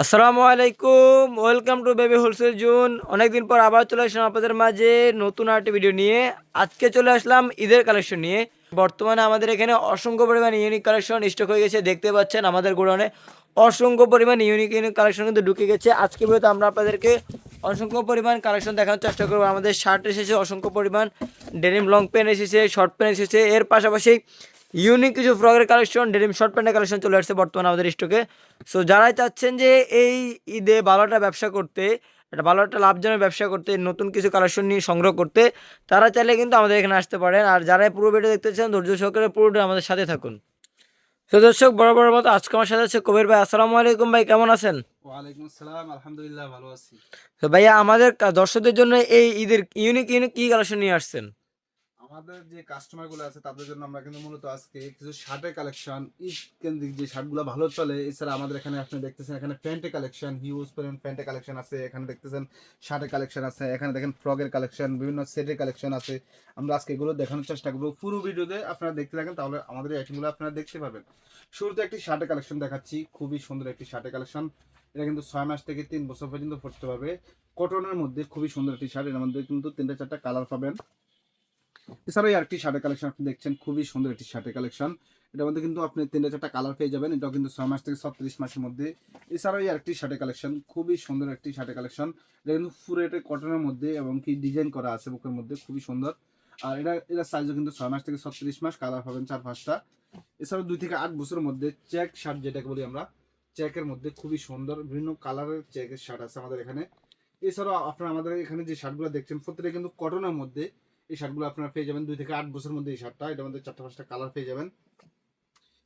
আসসালামু আলাইকুম, welcome to baby wholesale zone. অনেকদিন পর আবার চলে আসলাম আপনাদের মাঝে নতুন আরেকটি ভিডিও নিয়ে। আজকে চলে আসলাম ঈদের কালেকশন নিয়ে। বর্তমানে আমাদের এখানে অসংখ্য পরিমাণ ইউনিক কালেকশন স্টক হয়ে গেছে, দেখতে পাচ্ছেন আমাদের গোডাউনে অসংখ্য পরিমাণ ইউনিক ইউনিক কালেকশন কিন্তু ঢুকে গেছে। আজকে ভিডিওতে আমরা আপনাদেরকে অসংখ্য পরিমাণ কালেকশন দেখানোর চেষ্টা করবো। আমাদের শার্ট এসেছে অসংখ্য পরিমাণ, ডেনিম লং প্যান্ট এসেছে, শর্ট প্যান্ট এসেছে, এর পাশাপাশি ইউনিক কিছু ফ্রকের কালেকশন, ডেনিম শর্ট প্যান্টের কালেকশন চলে আসছে বর্তমানে আমাদের স্টকে। সো যারাই চাচ্ছেন যে এই ঈদে ভালো একটা ব্যবসা করতে, একটা ভালো একটা লাভজনক ব্যবসা করতে, নতুন কিছু কালেকশন নিয়ে সংগ্রহ করতে, তারা চাইলে কিন্তু আমাদের এখানে আসতে পারেন। আর যারাই পুরো ভিডিও দেখতে চান ধৈর্য সহকারে পুরোটা আমাদের সাথে থাকুন। তো দর্শক, বড় বড় মতো আজকে আমার সাথে আছে কবির ভাই। আসসালামু আলাইকুম ভাই, কেমন আছেন? ওয়ালাইকুম আসসালাম, আলহামদুলিল্লাহ ভালো আছি। তো ভাইয়া, আমাদের দর্শকদের জন্য এই ঈদের ইউনিক ইউনিক কি কালেকশন নিয়ে আসছেন? আমাদের যে কাস্টমার গুলো আছে তাদের জন্য আমরা কিন্তু মূলত আজকে কিছু শার্টের কালেকশন, ঈদ কেন্দ্রিক যে শার্টগুলো ভালো চলে, এছাড়া আমাদের এখানে আপনি দেখতেছেন এখানে প্যান্টের কালেকশন, হিউজ পরিমাণ প্যান্টের কালেকশন আছে, এখানে দেখতেছেন শার্টের কালেকশন আছে, এখানে দেখেন ফ্রকের কালেকশন, বিভিন্ন সেটের কালেকশন আছে। আমরা আজকে এগুলো দেখানোর চেষ্টা করবো। পুরো ভিডিওতে আপনারা দেখতে থাকেন, তাহলে আমাদের এই আইটেমগুলো আপনারা দেখতে পাবেন। শুরুতে একটি শার্টের কালেকশন দেখাচ্ছি, খুবই সুন্দর একটি শার্টের কালেকশন। এটা কিন্তু 6 মাস থেকে 3 বছর পর্যন্ত পড়তে পারবে। কটনের মধ্যে খুবই সুন্দর একটি শার্ট, এর মধ্যে কিন্তু 3টা 4টা কালার পাবেন। এছাড়াও আরেকটি শার্টের কালেকশন আপনি দেখছেন, খুবই সুন্দর একটি শার্টের কালেকশন। এটার মধ্যে কিন্তু আপনি 3টা 4টা কালার পেয়ে যাবেন। এটাও কিন্তু 6 মাস থেকে 36 মাসের মধ্যে। এছাড়াও আরেকটি শার্টের কালেকশন, খুবই সুন্দর একটি শার্টের কালেকশন। এটা কিন্তু ফুরেটে কটনের মধ্যে এবং কি ডিজাইন করা আছে বুকের মধ্যে, খুবই সুন্দর। আর এটা সাইজও কিন্তু 6 মাস থেকে 36 মাস, কালার পাবেন 4-5টা। এছাড়াও 2 থেকে 8 বছরের মধ্যে চেক শার্ট যেটাকে বলি আমরা, চেকের মধ্যে খুবই সুন্দর বিভিন্ন কালারের চেকের শার্ট আছে আমাদের এখানে। এছাড়াও আপনারা আমাদের এখানে যে শার্টগুলো দেখছেন প্রত্যেকটা কিন্তু কটনের মধ্যে। এই শার্টগুলো আপনারা পেয়ে যাবেন 2 থেকে 8 বছরের মধ্যে। এই শার্টটা, এটার মধ্যে 4টা 5টা কালার পেয়ে যাবেন।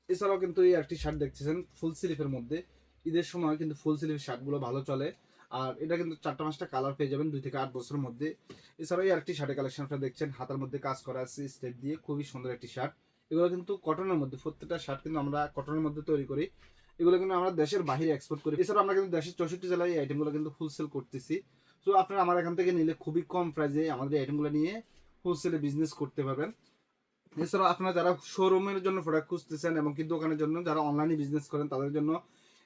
এছাড়াও কিন্তু এই একটি শার্ট দেখতেছেন ফুল স্লিভের মধ্যে। ঈদের সময় কিন্তু ফুল স্লিভের শার্টগুলো ভালো চলে। আর এটা কিন্তু 4টা 5টা কালার পেয়ে যাবেন 2 থেকে 8 বছরের মধ্যে। এছাড়াও এই আরেকটি শার্টের কালেকশন আপনারা দেখছেন, হাতার মধ্যে কাজ করা আছে স্টেপ দিয়ে, খুবই সুন্দর একটি শার্ট। এগুলো কিন্তু কটনের মধ্যে, প্রত্যেকটা শার্ট কিন্তু আমরা কটনের মধ্যে তৈরি করি। এগুলো কিন্তু আমরা দেশের বাইরে এক্সপোর্ট করি। এছাড়াও আমরা কিন্তু দেশের 64 জেলায় এই আইটেমগুলো কিন্তু হোলসেল করতেছি। তো আপনারা আমার এখান থেকে নিলে খুবই কম প্রাইসে আমাদের এই আইটেমগুলো নিয়ে হোলসেলে বিজনেস করতে পারবেন। এছাড়াও আপনারা যারা শোরুমের জন্য প্রোডাক্ট খুঁজতেছেন এবং কি দোকানের জন্য যারা অনলাইনে বিজনেস করেন তাদের জন্য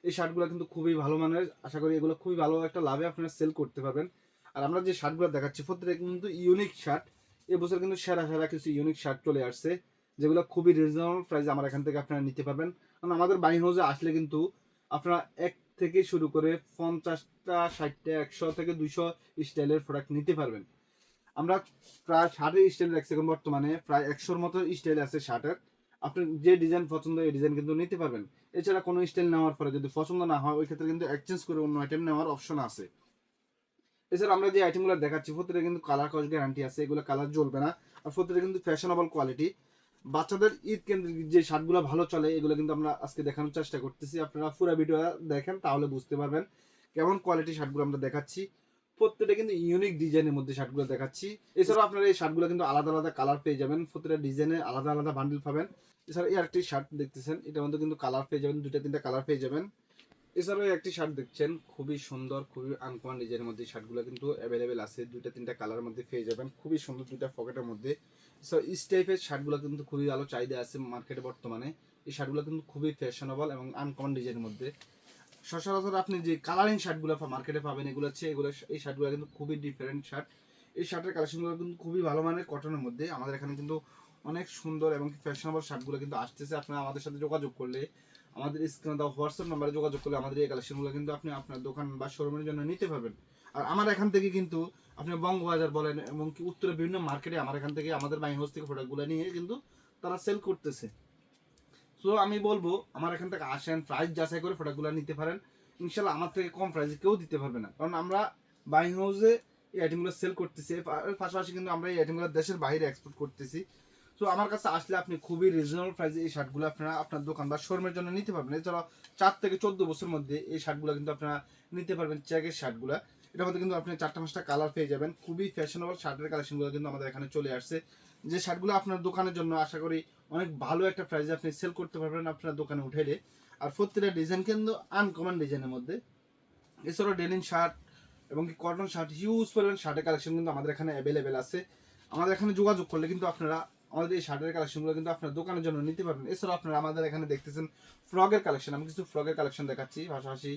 এই শার্টগুলো কিন্তু খুবই ভালো মানের। আশা করি এগুলো খুবই ভালো একটা লাভে আপনারা সেল করতে পারবেন। আর আমরা যে শার্টগুলো দেখাচ্ছি প্রত্যেকটা কিন্তু ইউনিক শার্ট। এবছর কিন্তু সেরা সেরা কিছু ইউনিক শার্ট চলে আসছে, যেগুলো খুবই রিজনেবল প্রাইসে আমার এখান থেকে আপনারা নিতে পারবেন। কারণ আমাদের বাইং হাউসে আসলে কিন্তু আপনারা এক থেকে শুরু করে 50টা 60টা 100 থেকে 200 স্টাইলের প্রোডাক্ট নিতে পারবেন। আমরা প্রায় 60 স্টাইল রাখছি এখন, বর্তমানে প্রায় 100-র মতো স্টাইল আছে শার্টের। আপনি যে ডিজাইন পছন্দ এই ডিজাইন কিন্তু নিতে পারবেন। এছাড়া কোনো স্টাইল নেওয়ার পরে যদি পছন্দ না হয় ওই ক্ষেত্রে কিন্তু এক্সচেঞ্জ করে অন্য আইটেম নেওয়ার অপশন আছে। এছাড়া আমরা যে আইটেমগুলো দেখাচ্ছি প্রত্যেকটা কিন্তু কালার কস গ্যারান্টি আছে, এগুলো কালার জ্বলবে না। আর প্রত্যেকটা কিন্তু ফ্যাশনেবল কোয়ালিটি। বাচ্চাদের ঈদ কেন্দ্রিক যে শার্টগুলো ভালো চলে এগুলো কিন্তু আমরা আজকে দেখানোর চেষ্টা করতেছি। আপনারা পুরো ভিডিও দেখেন তাহলে বুঝতে পারবেন কেমন কোয়ালিটি শার্টগুলো আমরা দেখাচ্ছি। প্রত্যেকটা কিন্তু ইউনিক ডিজাইনের মধ্যে শার্টগুলো দেখাচ্ছি। এছাড়াও আপনারা এই শার্টগুলো কিন্তু আলাদা আলাদা কালার পেয়ে যাবেন, প্রত্যেকটা ডিজাইনের আলাদা আলাদা বান্ডিল পাবেন। এছাড়া এই আরেকটি শার্ট দেখতেছেন, এটার মধ্যে কিন্তু কালার পেয়ে যাবেন, 2টা 3টা কালার পেয়ে যাবেন। এছাড়াও একটি শার্ট দেখছেন, খুবই সুন্দর, খুবই আনকমন ডিজাইনের মধ্যে শার্টগুলো কিন্তু অ্যাভেলেবেল আছে, 2টা 3টা কালারের মধ্যে পেয়ে যাবেন, খুবই সুন্দর 2টা পকেটের মধ্যে। সো এই টাইপের শার্টগুলো কিন্তু খুবই ভালো চাহিদা আছে মার্কেটে বর্তমানে। এই শার্টগুলো কিন্তু খুবই ফ্যাশনেবল এবং আনকমন ডিজাইনের মধ্যে। সচরাচর আপনি যে কালারিং শার্টগুলো মার্কেটে পাবেন এগুলো হচ্ছে এগুলো, এই শার্টগুলো কিন্তু খুবই ডিফারেন্ট শার্ট। এই শার্টের কালেকশনগুলো কিন্তু খুবই ভালো মানের কটনের মধ্যে। আমাদের এখানে কিন্তু অনেক সুন্দর এবং ফ্যাশনেবল শার্টগুলো কিন্তু আসতেছে। আপনারা আমাদের সাথে যোগাযোগ করলে, আমাদের স্ক্রিনে দেওয়া হোয়াটসঅ্যাপ নাম্বারে যোগাযোগ করলে আমাদের এই কালেকশনগুলো কিন্তু আপনি আপনার দোকান বা শোরুমের জন্য নিতে পারবেন। আর আমার এখান থেকে কিন্তু আপনি বঙ্গবাজার বলেন এবং কি উত্তরে বিভিন্ন মার্কেটে আমার এখান থেকে আমাদের মাই হাউস থেকে প্রোডাক্টগুলো নিয়ে কিন্তু তারা সেল করতেছে। সো আমি বলবো আমার এখান থেকে আসেন, প্রাইস যাচাই করে প্রোডাক্টগুলো নিতে পারেন। ইনশাল্লাহ আমার থেকে কম প্রাইসে কেউ দিতে পারবে না, কারণ আমরা বাইং হাউসে এই আইটেমগুলো সেল করতেছি। এর পাশাপাশি কিন্তু আমরা এই আইটেমগুলো দেশের বাইরে এক্সপোর্ট করতেছি। তো আমার কাছে আসলে আপনি খুবই রিজনেবল প্রাইসে এই শার্টগুলো আপনারা আপনার দোকান বা শোরুমের জন্য নিতে পারবেন। এছাড়াও 4 থেকে 14 বছরের মধ্যে এই শার্টগুলো কিন্তু আপনারা নিতে পারবেন, চেকের শার্টগুলো। এটার মধ্যে কিন্তু আপনি 4টা 5টা কালার পেয়ে যাবেন। খুবই ফ্যাশনেবল শার্টের কালেকশনগুলো কিন্তু আমাদের এখানে চলে আসছে, যে শার্টগুলো আপনার দোকানের জন্য আশা করি অনেক ভালো একটা প্রাইসে আপনি সেল করতে পারবেন আপনার দোকানে উঠাইলে। আর প্রত্যেকটা ডিজাইন কিন্তু আনকমন ডিজাইনের মধ্যে। এছাড়াও ডেনিম শার্ট এবং কি কটন শার্ট, হিউজ পরিমাণ শার্টের কালেকশন কিন্তু আমাদের এখানে অ্যাভেলেবেল আছে। আমাদের এখানে যোগাযোগ করলে কিন্তু আপনারা আমাদের এই শার্টের কালেকশনগুলো কিন্তু আপনার দোকানের জন্য নিতে পারবেন। এছাড়াও আপনারা আমাদের এখানে দেখতেছেন ফ্রকের কালেকশন, আমি কিছু ফ্রকের কালেকশন দেখাচ্ছি। পাশাপাশি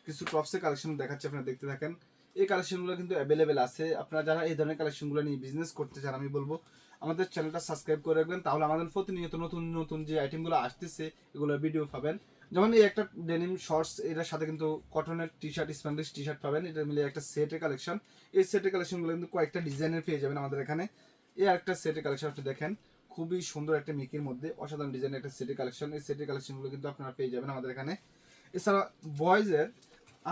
কিছু টপসের কালেকশন দেখাচ্ছি, আপনারা দেখতে থাকেন। এই কালেকশনগুলো কিন্তু অ্যাভেলেবেল আছে। আপনারা যারা এই ধরনের কালেকশনগুলো নিয়ে বিজনেস করতে চান, আমি বলবো আমাদের চ্যানেলটা সাবস্ক্রাইব করে রাখবেন, তাহলে আমাদের প্রতিনিয়ত নতুন নতুন যে আইটেমগুলো আসতেছে এগুলোর ভিডিও পাবেন। যেমন এই একটা ডেনিম শর্টস, এটার সাথে কিন্তু কটনের T shirt, spandex T shirt পাবেন, এটা মিলে একটা সেটের কালেকশন। এই সেটের কালেকশনগুলো কিন্তু কয়েকটা ডিজাইনের পেয়ে যাবেন আমাদের এখানে। এই একটা সেটের কালেকশন আপনি দেখেন, খুবই সুন্দর একটা মিকির মধ্যে অসাধারণ ডিজাইনের একটা সেটের কালেকশন। এই সেটের কালেকশনগুলো কিন্তু আপনারা পেয়ে যাবেন আমাদের এখানে। এছাড়া বয়েজের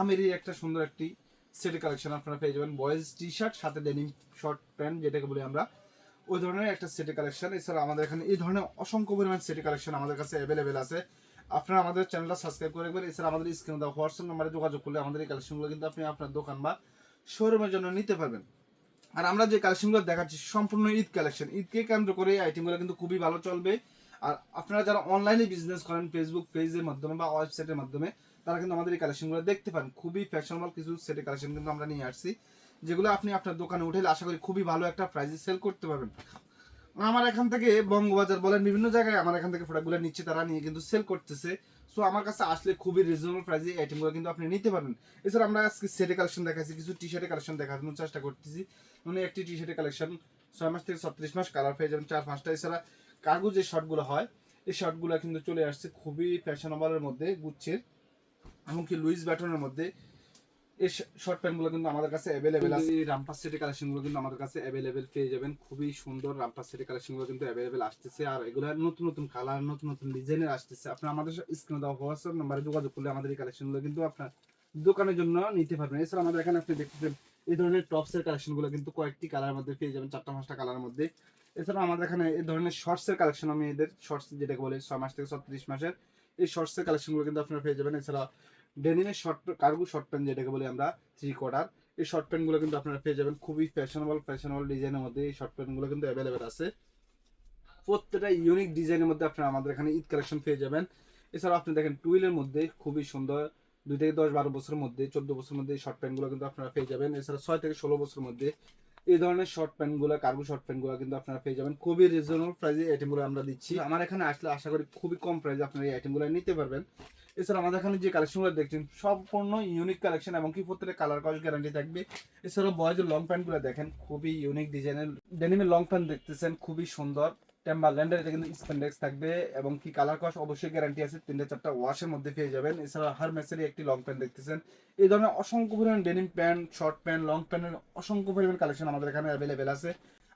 আমেরি একটা সুন্দর একটি সেটের কালেকশন আপনারা পেয়ে যাবেন, বয়েজ টি শার্ট সাথে ডেনিম শর্ট প্যান্ট যেটাকে বলি আমরা, ওই ধরনের একটা সেটের কালেকশন। এছাড়া আমাদের এখানে এই ধরনের অসংখ্য পরিমাণ সেটের কালেকশন আমাদের কাছে অ্যাভেলেবেল আছে। আপনারা আমাদের চ্যানেলটা সাবস্ক্রাইব করে রাখবেন। এছাড়া আমাদের স্ক্রিনে দেওয়া হোয়াটসঅ্যাপ নাম্বারে যোগাযোগ করলে আমাদের এই কালেকশনগুলো কিন্তু আপনি আপনার দোকান বা শোরুমের জন্য নিতে পারবেন। আর আমরা যে কালেকশনগুলো দেখাচ্ছি সম্পূর্ণ ঈদ কালেকশন, ঈদকে কেন্দ্র করে এই আইটেমগুলো কিন্তু খুবই ভালো চলবে। আর আপনারা যারা অনলাইনে বিজনেস করেন ফেসবুক পেজের মাধ্যমে বা ওয়েবসাইটের মাধ্যমে, তারা কিন্তু আমাদের এই কালেকশনগুলো দেখতে পান। খুবই ফ্যাশনেবল কিছু সেটের কালেকশন কিন্তু আমরা নিয়ে আসছি, যেগুলো আপনি আপনার দোকানে উঠে আশা করি খুবই ভালো একটা প্রাইসে সেল করতে পারবেন। আমার এখান থেকে বঙ্গবাজার বলেন বিভিন্ন জায়গায় আমার এখান থেকে প্রোডাক্টগুলো নিচ্ছে, তারা নিয়ে কিন্তু সেল করতেছে। সো আমার কাছে আসলে খুবই রিজনেবল প্রাইসে এই আইটেমগুলো কিন্তু আপনি নিতে পারবেন। এছাড়া আমরা আজকে সেটের কালেকশন দেখাচ্ছি, কিছু টি শার্টের কালেকশন দেখানোর চেষ্টা করতেছি। মানে একটি টি শার্টের কালেকশন 6 মাস থেকে 36 মাস কালার পেয়ে যাবেন 4-5টা। এছাড়া কার্গো যে শর্টগুলো হয়, এই শর্টগুলো কিন্তু চলে আসছে খুবই ফ্যাশনেবলের মধ্যে, গুচ্ছের এমনকি লুইস ব্যাটনের মধ্যে। এই শর্ট প্যান্টগুলো কিন্তু আমাদের কাছে অ্যাভেলেবেল আছে। এই রামপাস সেটের কালেকশনগুলো কিন্তু আমাদের কাছে অ্যাভেলেবেল পেয়ে যাবেন, খুবই সুন্দর রামপাস সেটের কালেকশনগুলো কিন্তু অ্যাভেলেবেল আসতেছে। আর এগুলো নতুন নতুন কালার, নতুন নতুন ডিজাইনের আসতেছে। আপনারা আমাদের স্ক্রিনে দেওয়া হোয়াটসঅ্যাপ নাম্বারে যোগাযোগ করলে আমাদের এই কালেকশনগুলো কিন্তু আপনার দোকানের জন্য নিতে পারবেন। এছাড়া আমাদের এখানে আপনি দেখতেছেন এই ধরনের টপসের কালেকশনগুলো কিন্তু কয়েকটি কালারের মধ্যে পেয়ে যাবেন, 4-5টা কালারের মধ্যে। এছাড়া আমাদের এখানে এই ধরনের শর্টসের কালেকশন, আমি এদের শর্টস যেটাকে বলে 6 মাস থেকে 36 মাসের, এই শর্টসের কালেকশনগুলো কিন্তু আপনারা পেয়ে যাবেন। এছাড়া ডেনিমের শর্ট কার্গো শর্ট প্যান্ট যেটাকে বলি আমরা 3/4, এই শর্ট প্যান্টগুলো কিন্তু আপনারা পেয়ে যাবেন খুবই ফ্যাশনেবল ডিজাইনের মধ্যে। এই শর্ট প্যান্টগুলো কিন্তু অ্যাভেলেবেল আছে, প্রত্যেকটা ইউনিক ডিজাইনের মধ্যে আপনারা আমাদের এখানে ঈদ কালেকশন পেয়ে যাবেন। এছাড়া আপনি দেখেন টুইলের মধ্যে খুবই সুন্দর 2 থেকে 10-12 বছরের মধ্যে, 14 বছরের মধ্যে এই শর্ট প্যান্টগুলো কিন্তু আপনারা পেয়ে যাবেন। এছাড়া 6 থেকে 16 বছরের মধ্যে এই ধরনের শর্ট প্যান্টগুলো, কার্গো শর্ট প্যান্টগুলো কিন্তু আপনারা পেয়ে যাবেন খুবই রিজনেবল প্রাইসে। আইটেমগুলো আমরা দিচ্ছি, আমার এখানে আসলে আশা করি খুবই কম প্রাইসে আপনারা এই আইটেমগুলো নিতে পারবেন। এছাড়া আমাদের এখানে যে কালেকশনগুলো দেখছেন সম্পূর্ণ ইউনিক কালেকশন, এবং কি প্রত্যেকটা কালার কস গ্যারান্টি থাকবে। এছাড়া বয়েজের লং প্যান্টগুলো দেখেন, খুবই ইউনিক ডিজাইনের ডেনিমের লং প্যান্ট দেখতেছেন, খুবই সুন্দর টেম্বারল্যান্ডের, এটা কিন্তু স্প্যান্ডেক্স থাকবে এবং কি কালার কস অবশ্যই গ্যারান্টি আছে, 3-4টা ওয়াশের মধ্যে পেয়ে যাবেন। এছাড়া হারমেসেরই একটি লং প্যান্ট দেখতেছেন। এই ধরনের অসংখ্য পরিমাণ denim pant, short pant, long প্যান্টের অসংখ্য পরিমাণ কালেকশন আমাদের এখানে অ্যাভেলেবেল আছে।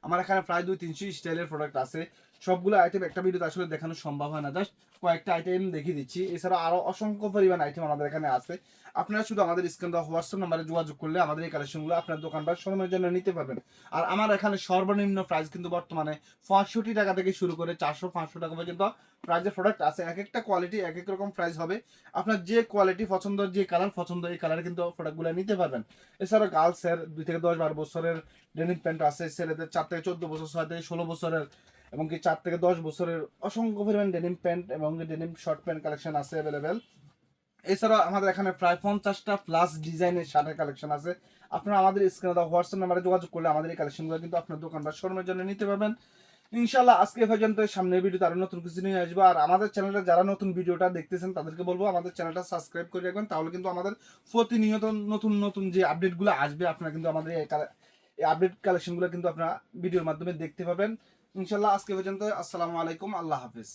আমার এখানে প্রায় 200-300 স্টাইলের প্রোডাক্ট আছে। সবগুলো আইটেম একটা ভিডিওতে আসলে দেখানো সম্ভব হয় না, জাস্ট কয়েকটা আইটেম দেখিয়ে দিচ্ছি। এছাড়া আরো অসংখ্য পরিমাণ আইটেম আমাদের এখানে আছে। আপনারা শুধু আমাদের স্ক্রিন দেওয়া হোয়াটসঅ্যাপ নাম্বারে যোগাযোগ করলে আমাদের এই কালেকশনগুলো আপনার দোকান বা শোরুমের জন্য নিতে পারবেন। আর আমার এখানে সর্বনিম্ন প্রাইস কিন্তু বর্তমানে 65 টাকা থেকে শুরু করে 400-500 টাকা পর্যন্ত প্রাইজের প্রোডাক্ট আছে। এক একটা কোয়ালিটি এক এক রকম প্রাইস হবে। আপনার যে কোয়ালিটি পছন্দ, যে কালার পছন্দ, এই কালারে কিন্তু প্রোডাক্টগুলো নিতে পারবেন। এছাড়া গার্লসের 2 থেকে 10-12 বছরের ডেনিম প্যান্ট আছে, ছেলেদের 4 থেকে 14 বছর, 6 থেকে 16 বছরের, এবং কি 4 থেকে 10 বছরের অসংখ্য পরিমাণ ডেনিম প্যান্ট এবং ডেনিম শর্ট প্যান্ট কালেকশন আছে অ্যাভেলেবেল। এছাড়া আমাদের এখানে প্রায় 50টা প্লাস ডিজাইনের শার্টের কালেকশন আছে। আপনারা আমাদের স্ক্রিনে দেওয়া হোয়াটসঅ্যাপ নাম্বারে যোগাযোগ করলে আমাদের এই কালেকশনগুলো কিন্তু আপনার দোকান বা শোরুমের জন্য নিতে পারবেন। ইনশাআল্লাহ আজকে পর্যন্ত, সামনের ভিডিওতে আরো নতুন কিছু নিয়ে আসবো। আর আমাদের চ্যানেলে যারা নতুন ভিডিওটা দেখতেছেন তাদেরকে বলবো আমাদের চ্যানেলটা সাবস্ক্রাইব করে রাখবেন, তাহলে কিন্তু আমাদের প্রতিনিয়ত নতুন নতুন যে আপডেটগুলো আসবে আপনারা কিন্তু আমাদের এই আপডেট কালেকশনগুলো কিন্তু আপনারা ভিডিওর মাধ্যমে দেখতে পাবেন। ইনশাআল্লাহ আজকে পর্যন্ত, আসসালামু আলাইকুম, আল্লাহ হাফেজ।